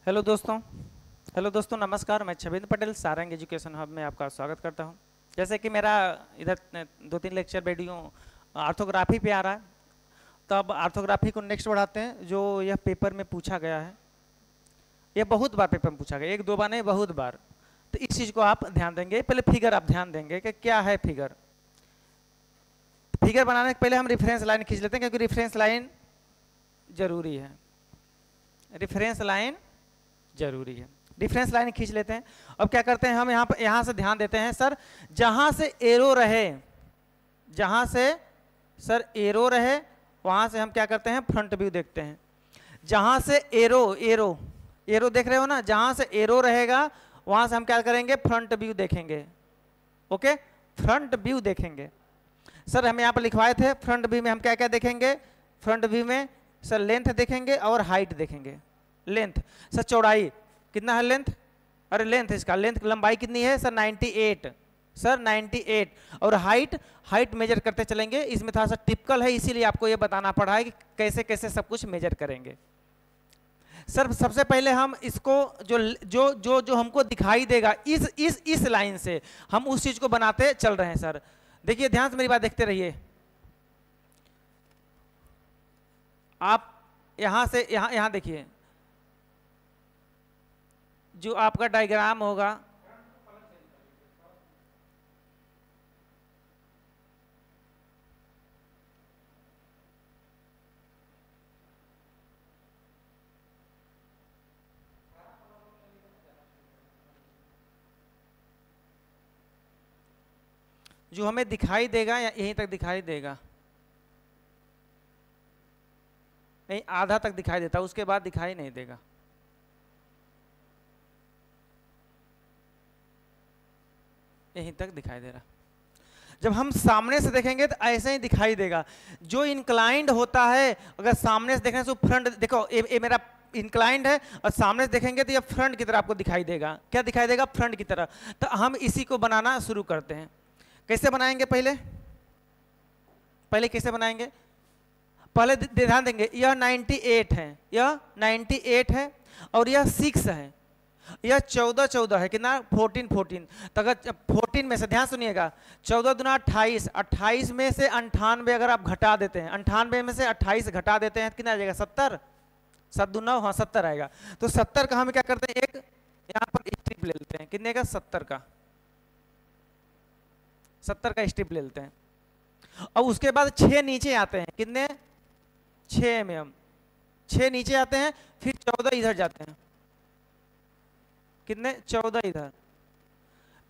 Hello दोस्तों। नमस्कार। मैं छविंद्र पटेल सारंग एजुकेशन हब में आपका स्वागत करता हूं। जैसे कि मेरा इधर 2-3 लेक्चर वीडियो आर्थोग्राफी पे आ रहा है, तो अब आर्थोग्राफी को नेक्स्ट बढ़ाते हैं। जो यह पेपर में पूछा गया है, यह बहुत बार पेपर में पूछा गया, एक दो बार नहीं बहुत बार। तो इस चीज़ को आप ध्यान देंगे। पहले फिगर आप ध्यान देंगे कि क्या है फिगर। फिगर बनाने के पहले हम रेफरेंस लाइन खींच लेते हैं, क्योंकि रेफरेंस लाइन जरूरी है। रेफरेंस लाइन जरूरी है। डिफरेंस लाइन खींच लेते हैं। अब क्या करते हैं, हम यहाँ से ध्यान देते हैं। सर जहां से एरो रहे, जहां से सर एरो रहे वहां से हम क्या करते हैं, फ्रंट व्यू देखते हैं। जहां से एरो एरो एरो देख रहे हो ना, जहां से एरो रहेगा वहां से हम क्या करेंगे, फ्रंट व्यू देखेंगे। ओके, फ्रंट व्यू देखेंगे। सर हम यहाँ पर लिखवाए थे, फ्रंट व्यू में हम क्या क्या देखेंगे। फ्रंट व्यू में सर लेंथ देखेंगे और हाइट देखेंगे। लेंथ सर, चौड़ाई कितना है लेंथ, अरे लेंथ इसका लेंथ लंबाई कितनी है सर 98 सर 98। और हाइट मेजर करते चलेंगे। इसमें थोड़ा सा टिपिकल है, इसीलिए आपको ये बताना पड़ा है कि कैसे कैसे सब कुछ मेजर करेंगे। सर सबसे पहले हम इसको जो जो जो जो हमको दिखाई देगा इस लाइन से हम उस चीज को बनाते चल रहे हैं। सर देखिए, ध्यान से मेरी बात देखते रहिए। आप यहां से यहां देखिए, जो आपका डायग्राम होगा, जो हमें दिखाई देगा या यहीं तक दिखाई देगा, नहीं आधा तक दिखाई देता, उसके बाद दिखाई नहीं देगा। यहीं तक दिखाई दे रहा। जब हम सामने से देखेंगे तो ऐसे ही दिखाई देगा। जो इंक्लाइंड होता है, अगर सामने से देखने से फ्रंट देखो, ये मेरा इंक्लाइंड है और सामने से देखेंगे तो ये फ्रंट की तरह आपको दिखाई देगा। क्या दिखाई देगा, फ्रंट की तरह। तो हम इसी को बनाना शुरू करते हैं। कैसे बनाएंगे, पहले कैसे बनाएंगे, पहले ध्यान देंगे। यह 98 है, यह 98 है और यह 6 है, यह 14 है। कितना, 14। तो अगर 14 में से ध्यान सुनिएगा, 14 दूना 28, 28 में से 98 अगर आप घटा देते हैं, 98 में से 28 घटा देते हैं तो कितना आ जाएगा, 70। 7 दूना, हाँ 70 आएगा। तो 70 का हम क्या करते हैं, एक यहाँ पर स्ट्रिप ले लेते हैं। कितने का, 70 का 70 का स्ट्रिप ले लेते हैं। और उसके बाद 6 नीचे आते हैं। कितने, 6 में हम 6 नीचे आते हैं, फिर 14 इधर जाते हैं। कितने, 14 इधर,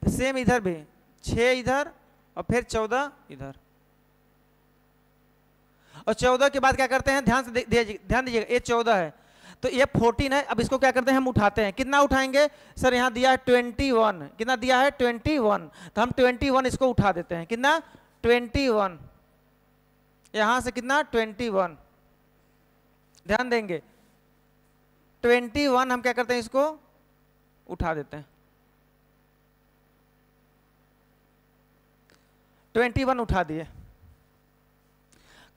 सेम इधर भी 6 इधर और फिर 14 इधर। और 14 के बाद क्या करते हैं, ध्यान दीजिएगा, ये 14 है तो ये 14 है। अब इसको क्या करते हैं, हम उठाते हैं। कितना उठाएंगे सर, यहाँ दिया है 21। कितना दिया है, 21। तो हम 21 इसको उठा देते हैं। कितना, 21। यहां से कितना, 21। ध्यान देंगे, 21 हम क्या करते हैं, इसको उठा देते हैं। 21 उठा दिए।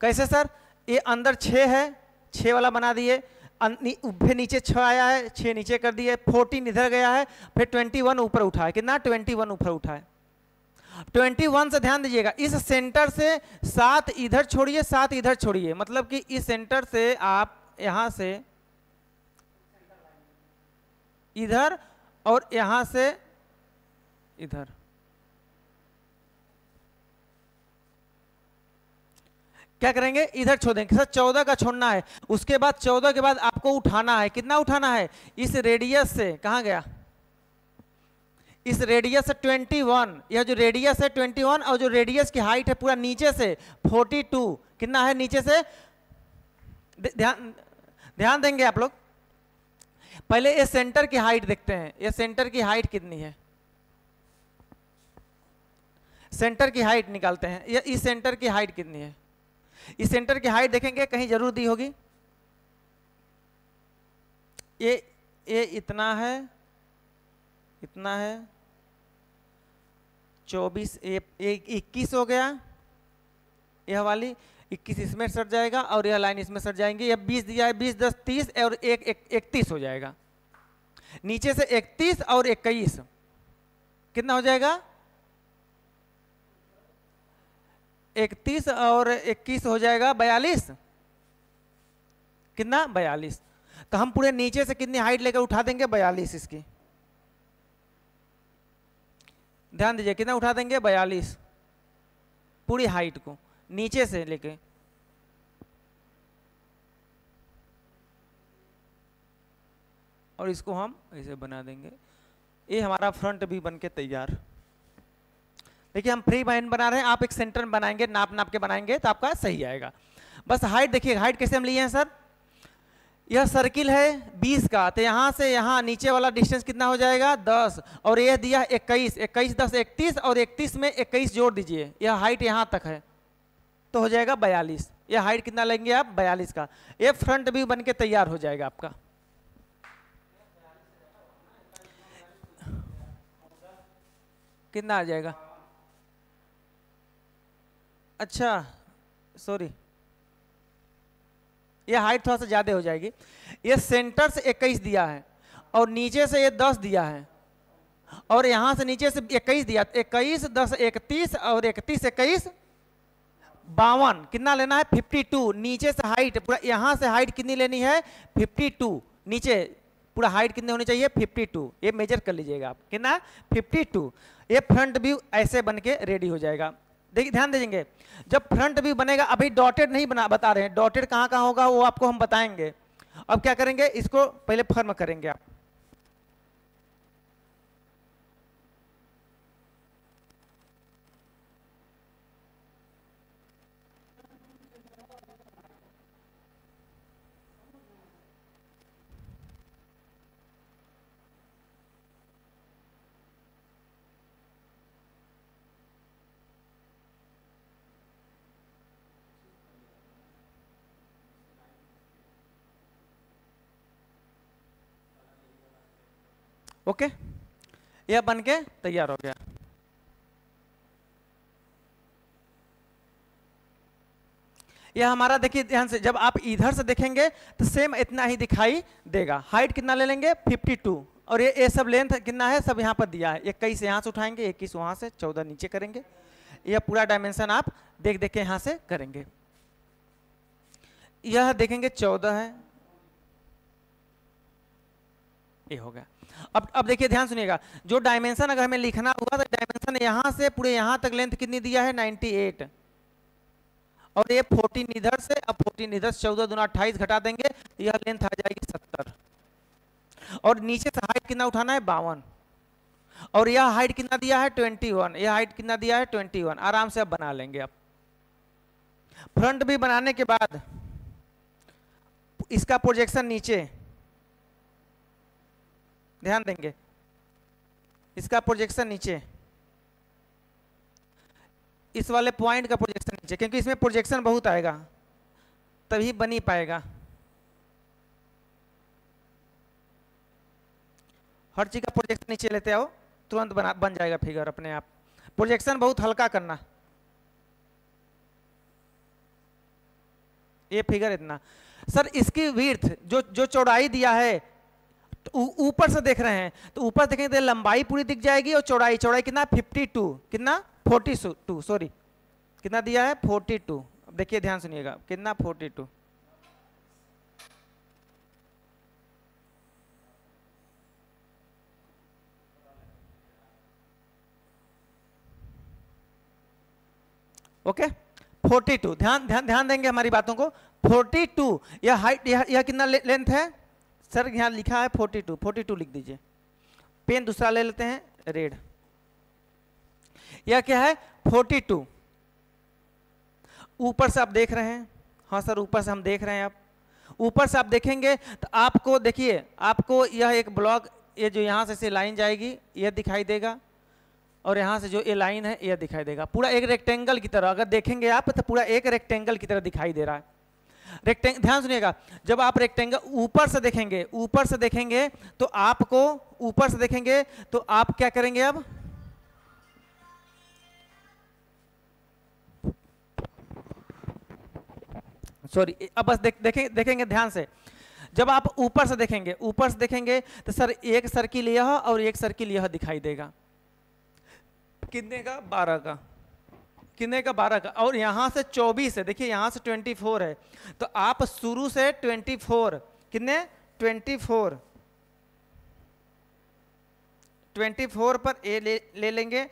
कैसे सर, ये अंदर 6 है, 6 वाला बना दिए, फिर नीचे 6 आया है, 6 नीचे कर दिए, 14 इधर गया है, फिर 21 ऊपर उठाए। कितना, 21 ऊपर उठाए। 21 से ध्यान दीजिएगा, इस सेंटर से 7 इधर छोड़िए, 7 इधर छोड़िए। मतलब कि इस सेंटर से आप यहां से इधर और यहां से इधर, क्या करेंगे, इधर छोड़ देंगे। सर 14 का छोड़ना है, उसके बाद 14 के बाद आपको उठाना है। कितना उठाना है, इस रेडियस से, कहां गया, इस रेडियस से 21। यह जो रेडियस है 21 और जो रेडियस की हाइट है पूरा नीचे से 42। कितना है नीचे से, ध्यान देंगे आप लोग। पहले ये सेंटर की हाइट देखते हैं, ये सेंटर की हाइट कितनी है, सेंटर की हाइट निकालते हैं। ये इस सेंटर की हाइट कितनी है, इस सेंटर की हाइट देखेंगे, कहीं जरूर दी होगी। ये इतना है, इतना है, 24, 21 हो गया। यह वाली 21 इसमें सट जाएगा और यह लाइन इसमें सट जाएंगे। यह 20 दिया है, 20 10 30 और 1 31 हो जाएगा। नीचे से 31 और 21 कितना हो जाएगा? 31 और 21 हो जाएगा 42। कितना? 42। तो हम पूरे नीचे से कितनी हाइट लेकर उठा देंगे? 42 इसकी। ध्यान दीजिए कितना उठा देंगे? 42 पूरी हाइट को नीचे से लेके। और इसको हम ऐसे बना देंगे। ये हमारा फ्रंट भी बन के तैयार। देखिए हम फ्री हैंड बना रहे हैं, आप एक सेंटर में बनाएंगे, नाप नाप के बनाएंगे तो आपका सही आएगा। बस हाइट देखिए, हाइट कैसे हम लिए हैं सर? यह सर्किल है 20 का, तो यहाँ से यहाँ नीचे वाला डिस्टेंस कितना हो जाएगा? 10, और यह दिया 21, 21 10 31, और 31 में 21 जोड़ दीजिए, यह हाइट यहाँ तक है तो हो जाएगा 42। यह हाइट कितना लेंगे आप? 42 का। ये फ्रंट व्यू बन के तैयार हो जाएगा आपका। कितना आ जाएगा? अच्छा सॉरी, ये हाइट थोड़ा सा ज्यादा हो जाएगी। ये सेंटर से 21 दिया है और नीचे से ये 10 दिया है, और यहां से नीचे से 21 दिया, 21 10 31, और 31 21 52। कितना लेना है? 52। नीचे से हाइट पूरा, यहां से हाइट कितनी लेनी है? 52। नीचे पूरा हाइट कितनी होनी चाहिए? 52। ये मेजर कर लीजिएगा आप, कितना? 52। ये फ्रंट व्यू ऐसे बन के रेडी हो जाएगा। देखिए ध्यान दीजिए, जब फ्रंट व्यू बनेगा, अभी डॉटेड नहीं बता रहे हैं, डॉटेड कहाँ कहाँ होगा वो आपको हम बताएंगे। अब क्या करेंगे, इसको पहले फॉर्म करेंगे आप। ओके, यह बन के तैयार हो गया। यह हमारा देखिए ध्यान से, जब आप इधर से देखेंगे तो सेम इतना ही दिखाई देगा। हाइट कितना ले लेंगे? 52। और ये सब लेंथ कितना है? सब यहाँ पर दिया है। 21 यहाँ से उठाएंगे, 21 वहाँ से, 14 नीचे करेंगे। यह पूरा डायमेंशन आप देख देख के यहाँ से करेंगे। यह देखेंगे 14 है, ये हो गया। अब देखिए ध्यान सुनिएगा, जो डायमेंशन अगर हमें लिखना हुआ तो डायमेंशन यहां से पूरे यहां तक लेंथ कितनी दिया है? 98। और ये 14 इधर से, अब 14 इधर से 14 दूना 28 घटा देंगे, यह लेंथ आ जाएगी 70। और नीचे से हाइट कितना उठाना है? 52। और यह हाइट कितना दिया है? 21। यह हाइट कितना दिया है? 21। आराम से अब बना लेंगे। अब फ्रंट भी बनाने के बाद इसका प्रोजेक्शन नीचे, ध्यान देंगे, इसका प्रोजेक्शन नीचे, इस वाले पॉइंट का प्रोजेक्शन नीचे, क्योंकि इसमें प्रोजेक्शन बहुत आएगा तभी बन ही पाएगा। हर चीज का प्रोजेक्शन नीचे लेते आओ, तुरंत बन जाएगा फिगर अपने आप। प्रोजेक्शन बहुत हल्का करना। ये फिगर इतना सर, इसकी विड्थ जो चौड़ाई दिया है, ऊपर से देख रहे हैं तो ऊपर देखेंगे तो लंबाई पूरी दिख जाएगी, और चौड़ाई कितना? 52। कितना? 42 सॉरी, कितना दिया है? 42। अब देखिए ध्यान सुनिएगा, कितना? 42। ओके, 42। ध्यान देंगे हमारी बातों को। 42 यह हाइट, यह कितना लेंथ है सर? यहाँ लिखा है 42, 42 लिख दीजिए। पेन दूसरा ले लेते हैं, रेड। यह क्या है? 42। ऊपर से आप देख रहे हैं? हाँ सर, ऊपर से हम देख रहे हैं। आप ऊपर से आप देखेंगे तो आपको देखिए, आपको यह एक ब्लॉक, ये जो यहाँ से लाइन जाएगी यह दिखाई देगा, और यहाँ से जो ये लाइन है यह दिखाई देगा। पूरा एक रेक्टेंगल की तरह अगर देखेंगे आप तो पूरा एक रेक्टेंगल की तरह दिखाई दे रहा है। ध्यान सुनिएगा, जब आप रेक्टेंगल ऊपर से देखेंगे तो आपको, ऊपर से देखेंगे तो आप क्या करेंगे? अब सॉरी, अब बस देखेंगे ध्यान से। जब आप ऊपर से देखेंगे तो सर एक सर्किल यह और एक सर्किल यह दिखाई देगा, कितने का 12 का, कितने का 12 का, और यहां से 24 है, देखिए यहां से 24 है, तो आप शुरू से 24 कितने 24 पर ए ले लेंगे।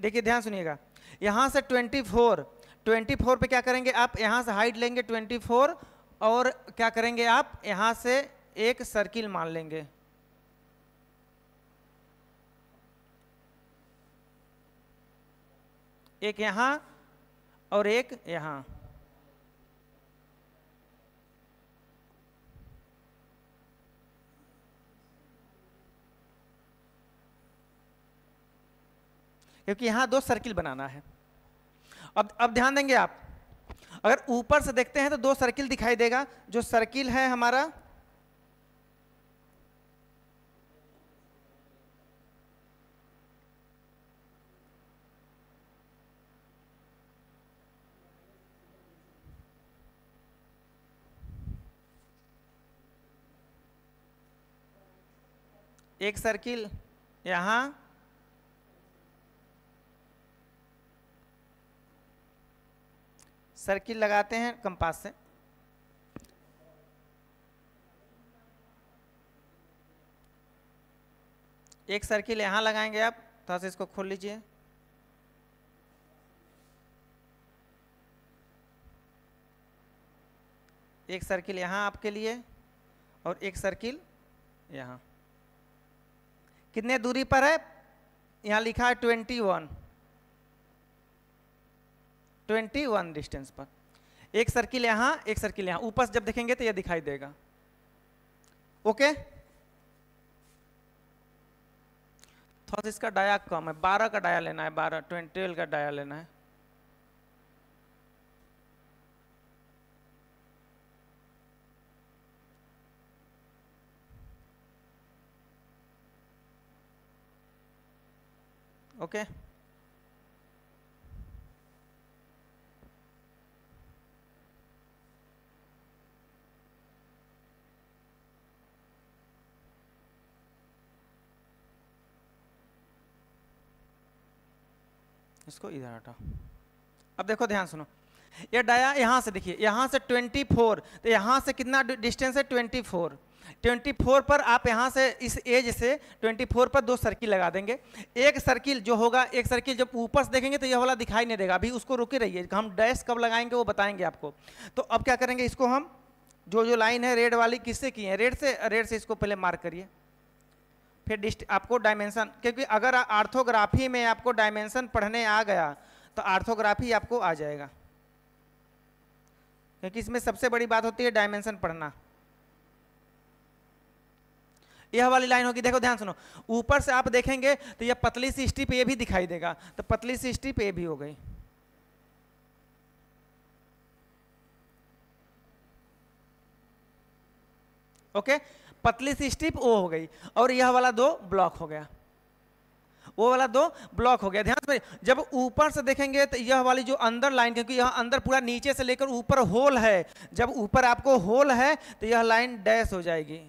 देखिए ध्यान सुनिएगा, यहां से 24 पे क्या करेंगे आप, यहां से हाइट लेंगे 24 और क्या करेंगे आप यहां से एक सर्किल मान लेंगे, एक यहां और एक यहां। क्योंकि यहां 2 सर्किल बनाना है। अब ध्यान देंगे आप, अगर ऊपर से देखते हैं तो 2 सर्किल दिखाई देगा। जो सर्किल है हमारा एक सर्किल यहां, सर्किल लगाते हैं कंपास से, एक सर्किल यहां लगाएंगे आप, थोड़ा सा इसको खोल लीजिए, एक सर्किल यहां आपके लिए और एक सर्किल यहां। कितने दूरी पर है, यहां लिखा है 21 डिस्टेंस पर, एक सर्किल यहां एक सर्किल यहां, ऊपर से जब देखेंगे तो यह दिखाई देगा। ओके, थोड़ा सा इसका डाया कम है, 12 का डाया लेना है, 12 का डाया लेना है। ओके, इसको इधर हटा। अब देखो ध्यान सुनो, ये डाया यहां से, देखिए यहां से 24, तो यहां से कितना डिस्टेंस है 24 पर आप यहां से इस एज से 24 पर 2 सर्किल लगा देंगे। एक सर्किल जो होगा, एक सर्किल जब ऊपर से देखेंगे तो यह वाला दिखाई नहीं देगा, अभी उसको रुके रहिए, हम डैश कब लगाएंगे वो बताएंगे आपको। तो अब क्या करेंगे, इसको हम जो लाइन है रेड वाली किससे की है, रेड से इसको पहले मार्क करिए, फिर आपको डायमेंशन, क्योंकि अगर आर्थोग्राफी में आपको डायमेंशन पढ़ने आ गया तो आर्थोग्राफी आपको आ जाएगा, क्योंकि इसमें सबसे बड़ी बात होती है डायमेंशन पढ़ना। यह वाली लाइन होगी, देखो ध्यान सुनो, ऊपर से आप देखेंगे तो यह पतली सी स्ट्रिप ये भी दिखाई देगा, तो पतली सी स्ट्रिप ये भी हो गई। ओके, पतली सी स्ट्रिप वो हो गई, और यह वाला 2 ब्लॉक हो गया, वो वाला 2 ब्लॉक हो गया। ध्यान से, जब ऊपर से देखेंगे तो यह वाली जो अंदर लाइन, क्योंकि यह अंदर पूरा नीचे से लेकर ऊपर होल है, जब ऊपर आपको होल है तो यह लाइन डैश हो जाएगी,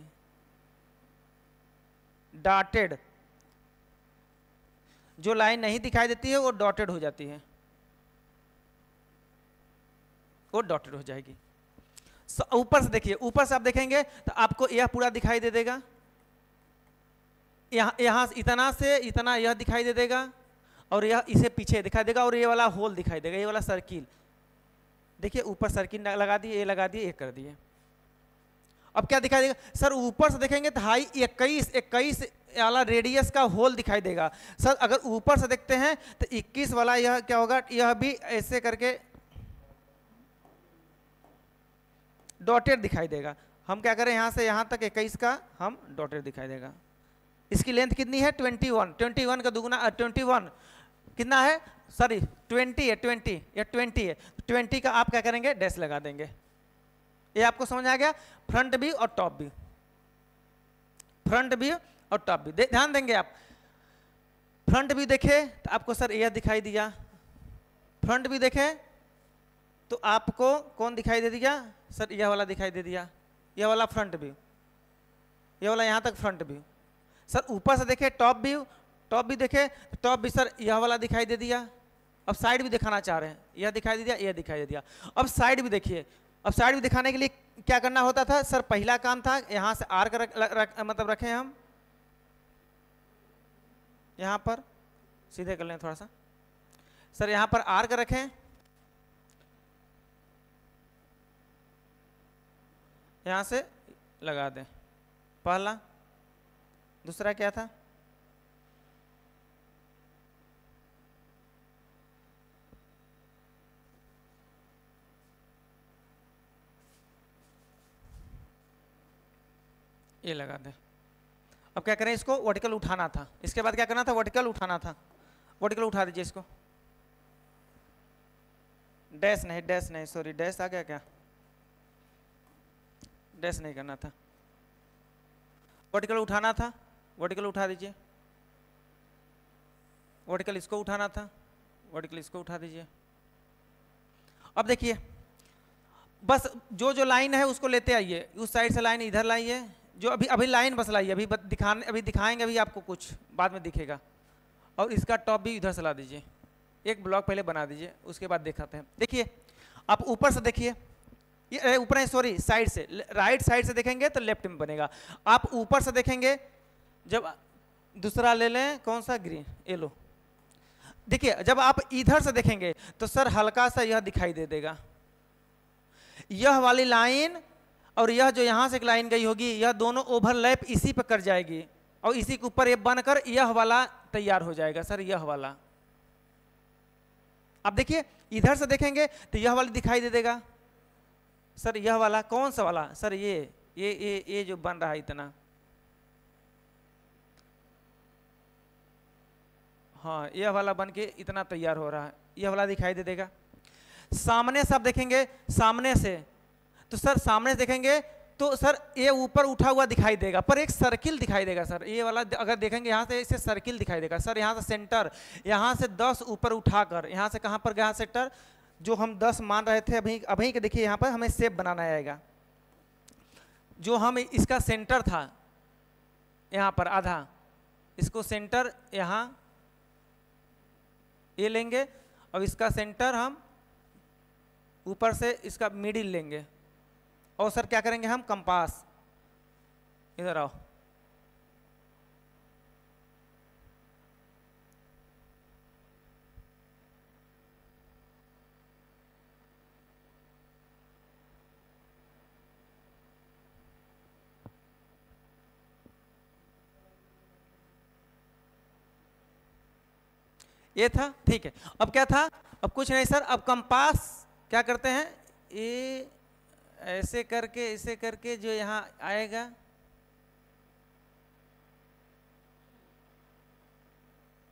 डॉटेड। जो लाइन नहीं दिखाई देती है वो डॉटेड हो जाती है, वो डॉटेड हो जाएगी। ऊपर से देखिए, ऊपर से आप देखेंगे तो आपको यह पूरा दिखाई दे देगा, यहां इतना से इतना यह दिखाई दे देगा, और यह इसे पीछे दिखाई देगा, और ये वाला होल दिखाई देगा, ये वाला सर्किल। देखिए ऊपर सर्किल लगा दिए, ये लगा दिए, ये कर दिए। अब क्या दिखाई देगा सर, ऊपर से देखेंगे तो हाई 21 वाला रेडियस का होल दिखाई देगा। सर अगर ऊपर से देखते हैं तो 21 वाला यह क्या होगा, यह भी ऐसे करके डॉटेड दिखाई देगा। हम क्या करें, यहां से यहां तक 21 का हम डॉटेड दिखाई देगा। इसकी लेंथ कितनी है 21 का दुगुना 21 कितना है, सॉरी 20 है, 20 या 20 है, 20 का आप क्या करेंगे डैश लगा देंगे। ये आपको समझ आ गया, फ्रंट व्यू और टॉप व्यू, फ्रंट व्यू और टॉप व्यू। ध्यान देंगे आप, फ्रंट व्यू देखे तो आपको सर यह दिखाई दिया, फ्रंट व्यू देखे तो आपको कौन दिखाई दे दिया सर, यह वाला दिखाई दे दिया, ये वाला फ्रंट व्यू, ये वाला यहाँ तक फ्रंट व्यू। सर ऊपर से देखे टॉप व्यू, टॉप भी देखे, टॉप भी सर यह वाला दिखाई दे दिया। अब साइड भी दिखाना चाह रहे हैं, यह दिखाई दे दिया, यह दिखाई दे दिया। अब साइड भी देखिए, अब साइड भी दिखाने के लिए क्या करना होता था सर, पहला काम था यहाँ से आर्क मतलब रखें हम, यहाँ पर सीधे कर लें थोड़ा सा सर, यहाँ पर आर्क रखें, यहाँ से लगा दें, पहला। दूसरा क्या था, ये लगा दें। अब क्या करें, इसको वर्टिकल उठाना था, इसके बाद क्या करना था, वर्टिकल उठाना था। वर्टिकल उठा दीजिए इसको, डैश नहीं सॉरी, डैश आ गया क्या, डैश नहीं करना था, वर्टिकल उठाना था, वर्टिकल उठा दीजिए। वर्टिकल इसको उठाना था, वर्टिकल इसको उठा दीजिए। अब देखिए बस जो जो लाइन है उसको लेते आइए, उस साइड से लाइन इधर लाइए, जो अभी लाइन बस लाइए, अभी दिखाएंगे, अभी आपको कुछ बाद में दिखेगा। और इसका टॉप भी इधर से ला दीजिए, एक ब्लॉक पहले बना दीजिए, उसके बाद दिखाते हैं। देखिए आप ऊपर से देखिए, ये ऊपर है सॉरी, साइड से, राइट साइड से देखेंगे तो लेफ्ट में बनेगा। आप ऊपर से देखेंगे, जब दूसरा ले लें, कौन सा, ग्रीन, ये लो। देखिए जब आप इधर से देखेंगे तो सर हल्का सा यह दिखाई दे देगा, यह वाली लाइन और यह जो यहां से एक लाइन गई होगी, यह दोनों ओवरलैप इसी पर कर जाएगी और इसी के ऊपर ये बनकर यह वाला तैयार हो जाएगा सर, यह वाला। अब देखिए इधर से देखेंगे तो यह वाली दिखाई दे देगा सर, यह वाला कौन सा वाला सर, ये जो बन रहा है इतना, हाँ यह वाला बन के इतना तैयार हो रहा है, यह वाला दिखाई दे देगा। सामने से आप देखेंगे, सामने से तो सर, सामने से देखेंगे तो सर ये ऊपर उठा हुआ दिखाई देगा, पर एक सर्किल दिखाई देगा सर, ये वाला अगर देखेंगे यहाँ से इसे सर्किल दिखाई देगा सर। यहाँ से सेंटर, यहाँ से 10 ऊपर उठाकर यहाँ से कहाँ पर गया सेंटर, जो हम 10 मान रहे थे अभी के देखिए यहाँ पर हमें शेप बनाना आएगा। जो हम इसका सेंटर था यहाँ पर आधा, इसको सेंटर यहाँ ये लेंगे और इसका सेंटर हम ऊपर से इसका मिडिल लेंगे और सर क्या करेंगे हम, कंपास, इधर आओ, ये था, ठीक है। अब क्या था, अब कुछ नहीं सर, अब कंपास क्या करते हैं, ये ऐसे करके जो यहाँ आएगा,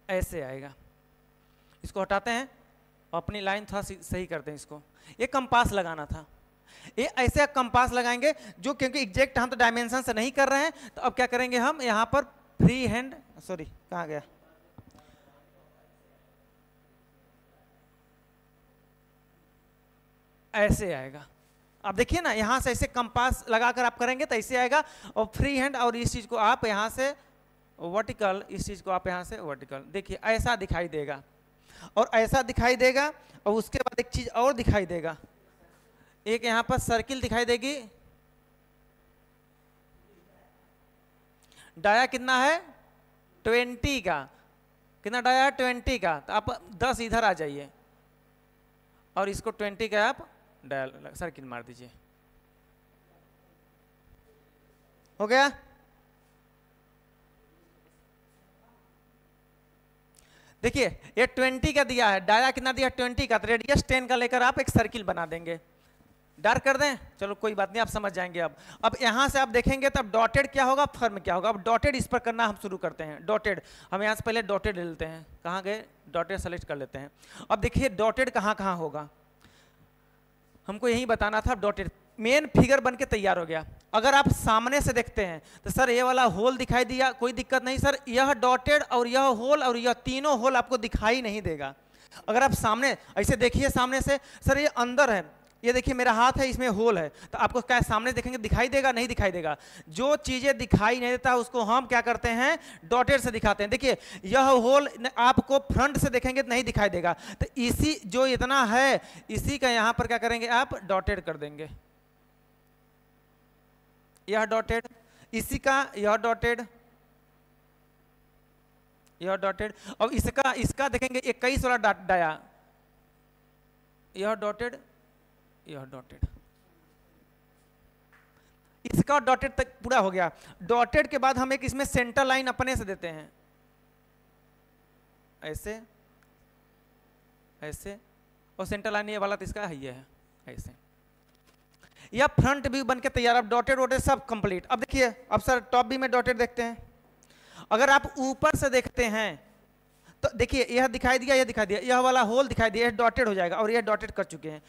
ऐसे आएगा, इसको हटाते हैं, अपनी लाइन थोड़ा सही करते हैं इसको। ये कंपास लगाना था, ये ऐसे कंपास लगाएंगे जो, क्योंकि एग्जैक्ट हम तो डायमेंशन से नहीं कर रहे हैं, तो अब क्या करेंगे हम यहाँ पर फ्री हैंड, सॉरी कहाँ गया, ऐसे आएगा। अब देखिए ना, यहाँ से ऐसे कंपास लगाकर आप करेंगे तो ऐसे आएगा, और फ्री हैंड, और इस चीज को आप यहाँ से वर्टिकल, इस चीज को आप यहाँ से वर्टिकल, देखिए ऐसा दिखाई देगा, और ऐसा दिखाई देगा। और उसके बाद एक चीज और दिखाई देगा, एक यहाँ पर सर्किल दिखाई देगी, डाया कितना है 20 का, कितना डाया है 20 का, तो आप 10 इधर आ जाइए और इसको 20 का आप डायल सर्किल मार दीजिए, हो गया। देखिए ये 20 का दिया है, डाया कितना दिया 20 का, तो रेडियस 10 का लेकर आप एक सर्किल बना देंगे। डार्क कर दें, चलो कोई बात नहीं, आप समझ जाएंगे। अब यहां से आप देखेंगे तब डॉटेड क्या होगा, फर्म क्या होगा। अब डॉटेड इस पर करना हम शुरू करते हैं। डॉटेड हम यहां से पहले डॉटेड ले लेते हैं, कहां गए, डॉटेड सेलेक्ट कर लेते हैं। अब देखिए डॉटेड कहां कहां होगा, हमको यही बताना था। डॉटेड मेन फिगर बन के तैयार हो गया। अगर आप सामने से देखते हैं तो सर ये वाला होल दिखाई दिया, कोई दिक्कत नहीं सर, यह डॉटेड और यह होल और यह तीनों होल आपको दिखाई नहीं देगा। अगर आप सामने ऐसे देखिए, सामने से सर ये अंदर है, ये देखिए मेरा हाथ है, इसमें होल है, तो आपको क्या सामने देखेंगे दिखाई देगा? नहीं दिखाई देगा। जो चीजें दिखाई नहीं देता उसको हम क्या करते हैं? डॉटेड से दिखाते हैं। देखिए यह होल आपको फ्रंट से देखेंगे तो नहीं दिखाई देगा, तो इसी जो इतना है इसी का यहां पर क्या करेंगे आप? डॉटेड कर देंगे। यह डॉटेड, इसी का यह डॉटेड, यह डॉटेड, और इसका देखेंगे 21 वाला डाया, यह डॉटेड, यह डॉटेड, इसका डॉटेड तक पूरा हो गया। डॉटेड के बाद हम एक इसमें सेंटर लाइन अपने से देते हैं, ऐसे ऐसे, और सेंटर लाइन ये वाला तो इसका ये है ऐसे। यह फ्रंट व्यू बनके तैयार। अब डॉटेड वोटेड सब कंप्लीट। अब देखिए, अब सर टॉप व्यू में डॉटेड देखते हैं। अगर आप ऊपर से देखते हैं तो देखिए यह दिखाई दिया, यह दिखाई दिया, यह वाला होल दिखाई दिया, यह डॉटेड हो जाएगा, और यह डॉटेड कर चुके हैं।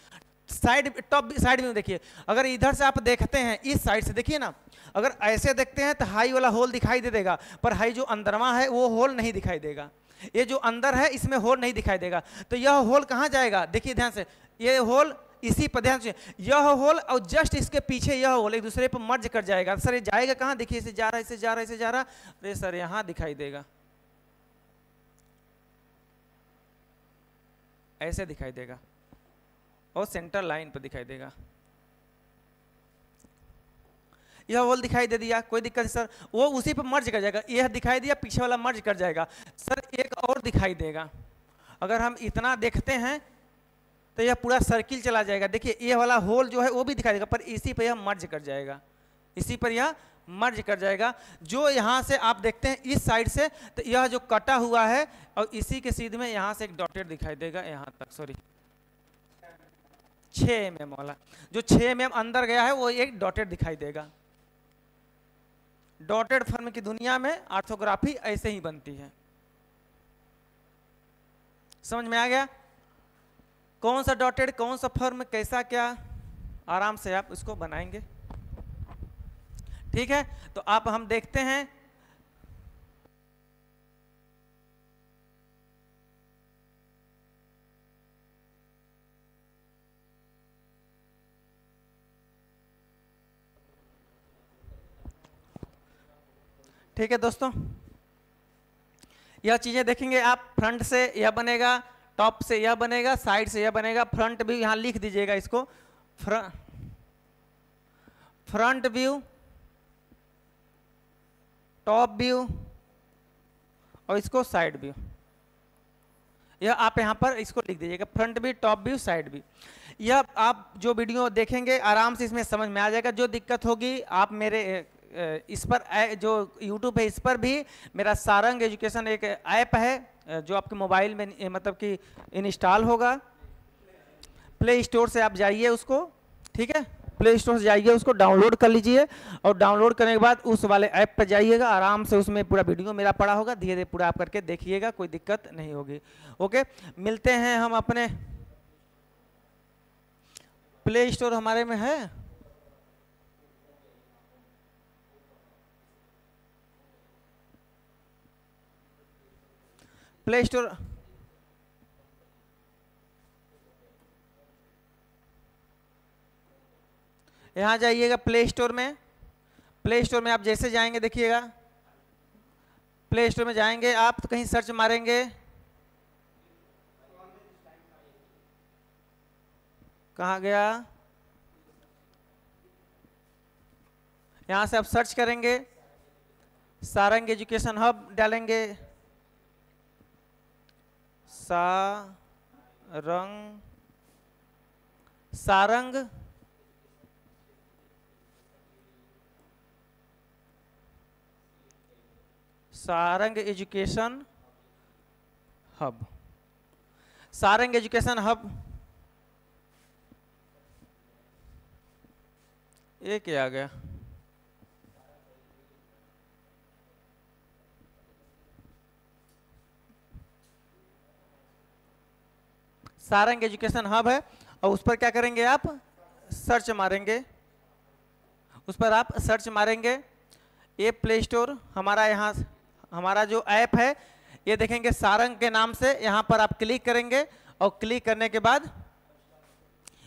साइड टॉप साइड में देखिए, अगर इधर से आप देखते हैं, इस साइड से देखिए ना, अगर ऐसे देखते हैं तो हाई वाला होल दिखाई दे देगा, पर हाई जो अंदरवा है वो होल नहीं दिखाई देगा। ये जो अंदर है इसमें होल नहीं दिखाई देगा। तो यह होल कहाँ जाएगा? देखिए ध्यान से, ये होल इसी पर ध्यान से, यह होल और जस्ट इसके पीछे यह होल एक दूसरे पर मर्ज कर जाएगा। सर ये जाएगा कहाँ? देखिए इसे जा रहा है, इसे जा रहा है, इसे जा रहा। अरे सर यहां दिखाई देगा, ऐसे दिखाई देगा, और सेंटर लाइन पर दिखाई देगा। यह होल दिखाई दे दिया, कोई दिक्कत नहीं सर, वो उसी पर मर्ज कर जाएगा। यह दिखाई दिया, पीछे वाला मर्ज कर जाएगा। सर एक और दिखाई देगा, अगर हम इतना देखते हैं तो यह पूरा सर्किल चला जाएगा। देखिए ये वाला होल जो है वो भी दिखाई देगा, पर इसी पर यह मर्ज कर जाएगा, इसी पर यह मर्ज कर जाएगा। जो यहाँ से आप देखते हैं इस साइड से, तो यह जो कटा हुआ है, और इसी के सीध में यहाँ से एक डॉटेड दिखाई देगा यहाँ तक, सॉरी 6 mm वाला, जो 6 mm अंदर गया है वो एक डॉटेड दिखाई देगा। डॉटेड फॉर्म की दुनिया में ऑर्थोग्राफी ऐसे ही बनती है। समझ में आ गया? कौन सा डॉटेड, कौन सा फॉर्म, कैसा क्या, आराम से आप इसको बनाएंगे। ठीक है, तो आप हम देखते हैं। ठीक है दोस्तों, यह चीजें देखेंगे आप। फ्रंट से यह बनेगा, टॉप से यह बनेगा, साइड से यह बनेगा। फ्रंट व्यू यहां लिख दीजिएगा इसको, फ्रंट व्यू, टॉप व्यू, और इसको साइड व्यू। यह आप यहां पर इसको लिख दीजिएगा, front view, top view, side view. यह आप जो वीडियो देखेंगे आराम से इसमें समझ में आ जाएगा। जो दिक्कत होगी आप मेरे इस पर जो YouTube है इस पर भी मेरा सारंग एजुकेशन एक ऐप है जो आपके मोबाइल में मतलब कि इंस्टॉल होगा। प्ले स्टोर से आप जाइए उसको, ठीक है, प्ले स्टोर से जाइए उसको डाउनलोड कर लीजिए, और डाउनलोड करने के बाद उस वाले ऐप पर जाइएगा, आराम से उसमें पूरा वीडियो मेरा पड़ा होगा, धीरे धीरे पूरा आप करके देखिएगा, कोई दिक्कत नहीं होगी। ओके, मिलते हैं हम अपने प्ले स्टोर हमारे में है। प्ले स्टोर यहां जाइएगा प्ले स्टोर में। प्ले स्टोर में आप जैसे जाएंगे देखिएगा, प्ले स्टोर में जाएंगे आप तो कहीं सर्च मारेंगे, कहाँ गया, यहां से आप सर्च करेंगे, सारंग एजुकेशन हब डालेंगे, Sarang education hub, Sarang education hub. ये क्या आ गया, सारंग एजुकेशन हब है, और उस पर क्या करेंगे आप, सर्च मारेंगे, उस पर आप सर्च मारेंगे। ये प्ले स्टोर हमारा, यहाँ हमारा जो ऐप है ये देखेंगे सारंग के नाम से, यहाँ पर आप क्लिक करेंगे, और क्लिक करने के बाद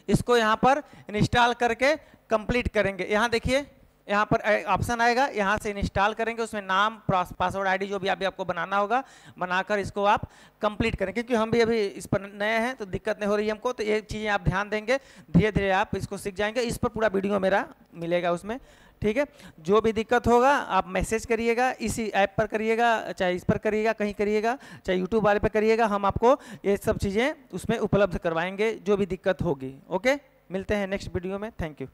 इसको यहाँ पर इंस्टॉल करके कंप्लीट करेंगे। यहाँ देखिए यहाँ पर ऑप्शन आएगा, यहाँ से इंस्टॉल करेंगे, उसमें नाम पासवर्ड आईडी जो भी आपको बनाना होगा बनाकर इसको आप कंप्लीट करें। क्योंकि हम भी अभी इस पर नए हैं तो दिक्कत नहीं हो रही है हमको, तो ये चीज़ें आप ध्यान देंगे, धीरे धीरे आप इसको सीख जाएंगे। इस पर पूरा वीडियो मेरा मिलेगा उसमें, ठीक है। जो भी दिक्कत होगा आप मैसेज करिएगा, इसी ऐप पर करिएगा, चाहे इस पर करिएगा, कहीं करिएगा, चाहे यूट्यूब वाले पर करिएगा, हम आपको ये सब चीज़ें उसमें उपलब्ध करवाएंगे जो भी दिक्कत होगी। ओके, मिलते हैं नेक्स्ट वीडियो में। Thank you.